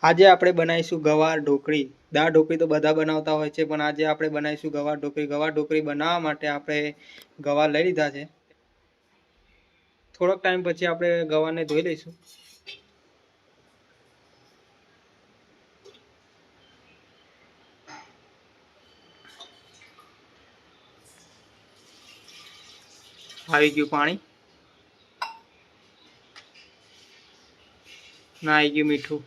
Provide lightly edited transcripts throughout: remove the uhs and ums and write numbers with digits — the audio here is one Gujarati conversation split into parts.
આજે આપણે બનાવીશું ગવાર ઢોકળી। દાળ ઢોકળી તો બધા બનાવતા હોય છે, પણ આજે આપણે બનાવીશું ગવાર ઢોકળી। ગવાર ઢોકળી બનાવવા માટે આપણે ગવાર લઈ લીધા છે। થોડોક ટાઈમ પછી આપણે ગવારને ધોઈ લઈશું। આવી ગયું પાણી, ના આવી ગયું મીઠું।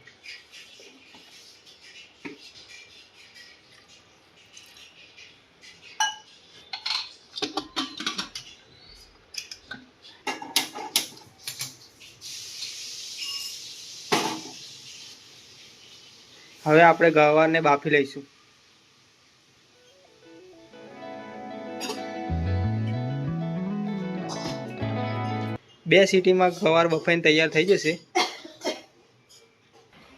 હવે આપણે ગવારને બાફી લઈશું। બે સીટીમાં ગવાર બફાઈને તૈયાર થઈ જશે।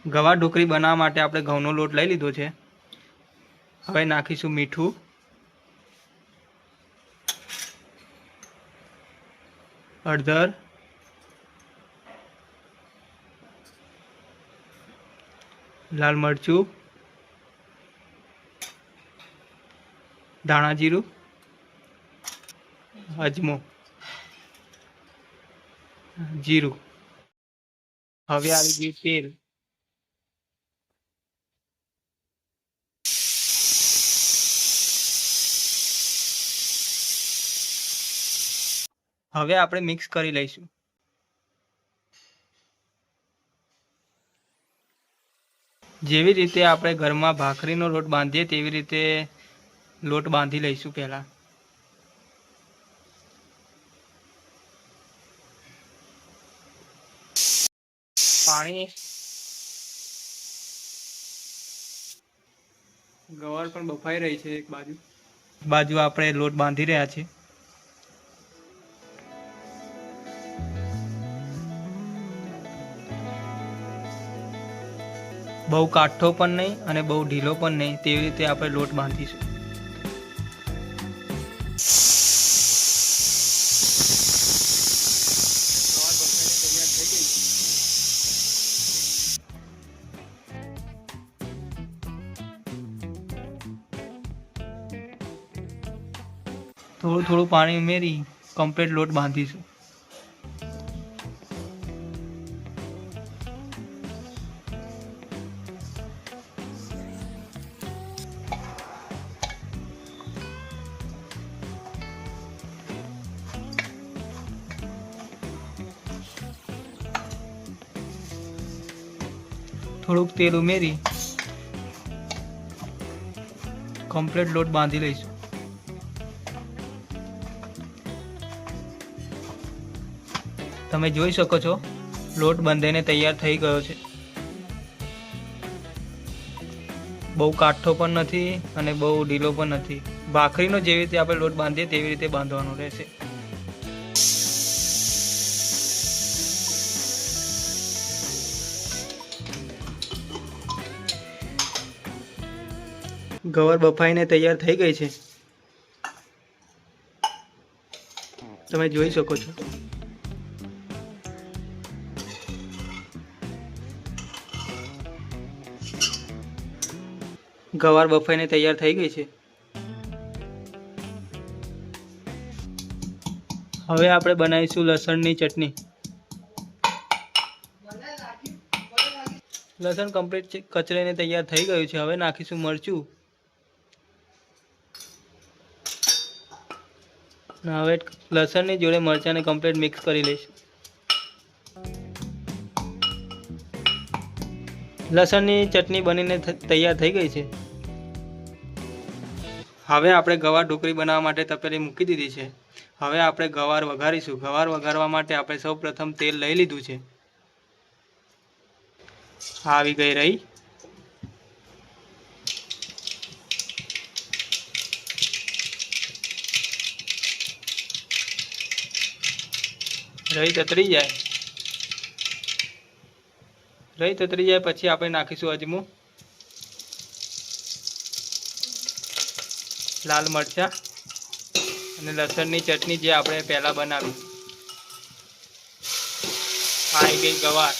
ગવાર ઢોકળી બનાવવા માટે આપણે ઘઉંનો લોટ લઈ લીધો છે। હવે નાખીશું મીઠું, હળદર, લાલ મરચું, ધાણા જીરું, અજમો, જીરું। હવે આવી ગયું તેલ। હવે આપણે મિક્સ કરી લઈશું। જેવી રીતે આપણે ઘરમાં ભાખરીનો લોટ બાંધીએ તેવી રીતે લોટ બાંધી લઈશું। પહેલા પાણી, ગવાર પણ બફાઈ રહી છે। એક બાજુ આપણે લોટ બાંધી રહ્યા છીએ। બહુ કાઠો પણ નહીં અને બહુ ઢીલો પણ નહીં, તેવી રીતે આપણે લોટ બાંધીશું। થોડું થોડું પાણી ઉમેરી કમ્પ્લીટ લોટ બાંધીશું। થોડુંક તેલ ઉમેરી કમ્પ્લીટ લોટ બાંધી લઈશું। તમે જોઈ શકો છો લોટ બંધાઈને તૈયાર થઈ ગયો છે। બહુ કાઠો પણ નથી અને બહુ ઢીલો પણ નથી। ભાખરીનો જેવી રીતે આપણે લોટ બાંધીએ તેવી રીતે બાંધવાનો રહેશે। ગવાર બફાઈને તૈયાર થઈ ગઈ છે, તમે જોઈ શકો છો। ગવાર બફાઈને તૈયાર થઈ ગઈ છે। હવે આપણે બનાવીશું લસણની ચટણી। લસણ કમ્પ્લીટ કચરાઈને તૈયાર થઈ ગયું છે। હવે નાખીશું મરચું। હવે લસણની જોડે મરચાંને કમ્પ્લીટ મિક્સ કરી લઈશું। લસણની ચટણી બનીને તૈયાર થઈ ગઈ છે। હવે આપણે ગવાર ઢોકળી બનાવવા માટે તપેલી મૂકી દીધી છે। હવે આપણે ગવાર વઘારીશું। ગવાર વઘારવા માટે આપણે સૌ પ્રથમ તેલ લઈ લીધું છે। આવી ગઈ રહી। રહી તતરી જાય પછી આપણે નાખીશું અજમો, લાલ મરચાં અને લસણની ચટણી જે આપણે પહેલા બનાવી। આવી ગઈ ગવાર।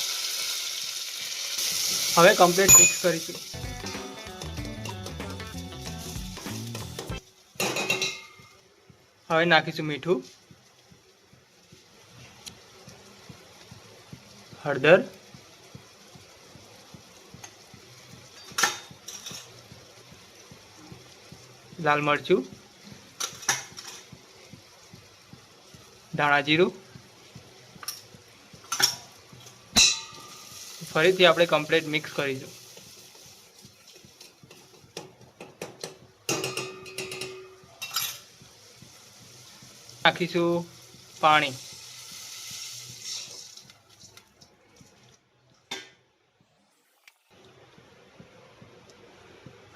હવે કમ્પ્લીટ મિક્સ કરીશું. હવે નાખીશું મીઠું, હળદર, લાલ મરચું, ધાણા જીરું. ફરીથી આપણે કમ્પ્લીટ મિક્સ કરીશું. નાખીશું પાણી.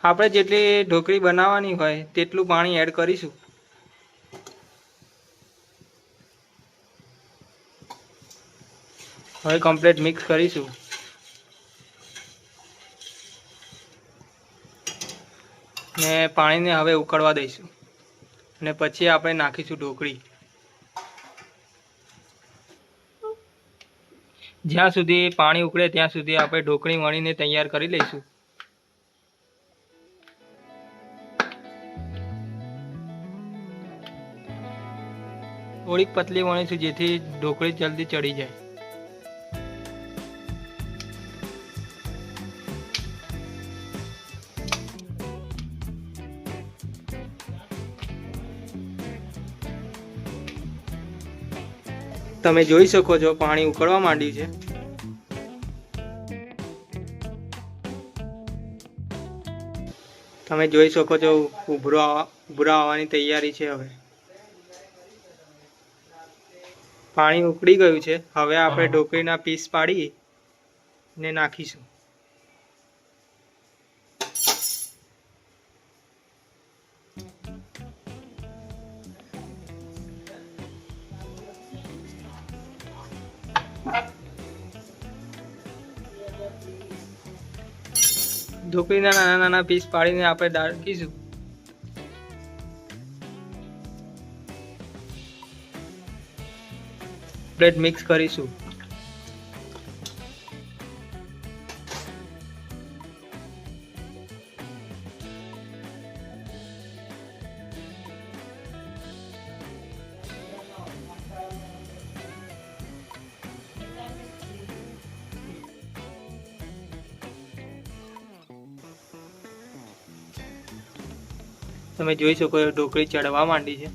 આપણે જેટલી ઢોકળી બનાવવાની હોય તેટલું પાણી એડ કરીશું. હવે કમ્પ્લીટ મિક્સ કરીશું. ને પાણીને હવે ઉકળવા દઈશું અને પછી આપણે નાખીશું ઢોકળી. જ્યાં સુધી પાણી ઉકળે ત્યાં સુધી આપણે ઢોકળી વણીને તૈયાર કરી લઈશું. થોડીક પતલી વણીશું જેથી ઢોકળી જલ્દી ચડી જાય. તમે જોઈ શકો છો પાણી ઉકળવા માંડ્યું છે. તમે જોઈ શકો છો ઉભરા આવવાની તૈયારી છે. હવે પાણી ઉકળી ગયું છે. હવે આપણે ઢોકળીના પીસ પાડી ને નાખીશું. ઢોકળીના નાના નાના પીસ પાડીને આપણે નાખીશું. પ્લેટ મિક્સ કરીશું. તમે જોઈ શકો છો ઢોકળી ચડવા માંડી છે.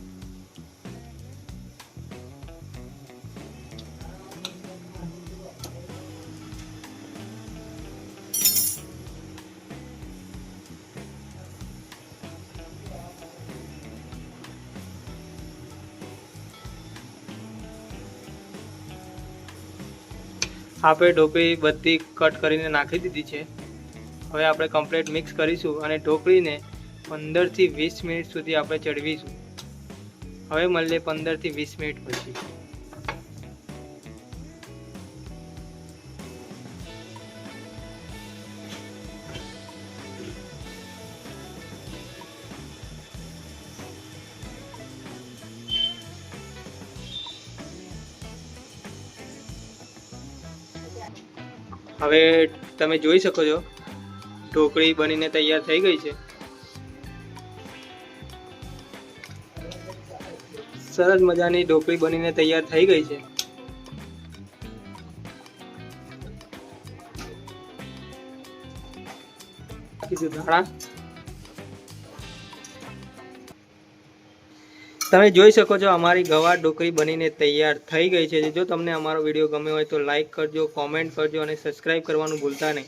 આપણે ઢોકળી બધી કટ કરીને નાખી દીધી છે. હવે આપણે કમ્પ્લીટ મિક્સ કરીશું અને ઢોકળીને 15 થી 20 મિનિટ સુધી આપણે ચડવીશું. હવે મળીએ 15 થી 20 મિનિટ પછી. હવે તમે જોઈ શકો છો ઢોકળી બનીને તૈયાર થઈ ગઈ છે. સરસ મજાની ઢોકળી બનીને તૈયાર થઈ ગઈ છે. તમે જોઈ શકો છો અમારી ગવાર ઢોકળી બનીને તૈયાર થઈ ગઈ છે. જો તમને અમારો વિડીયો ગમ્યો હોય તો લાઈક કરજો, કોમેન્ટ કરજો અને સબસ્ક્રાઈબ કરવાનું ભૂલતા નહીં.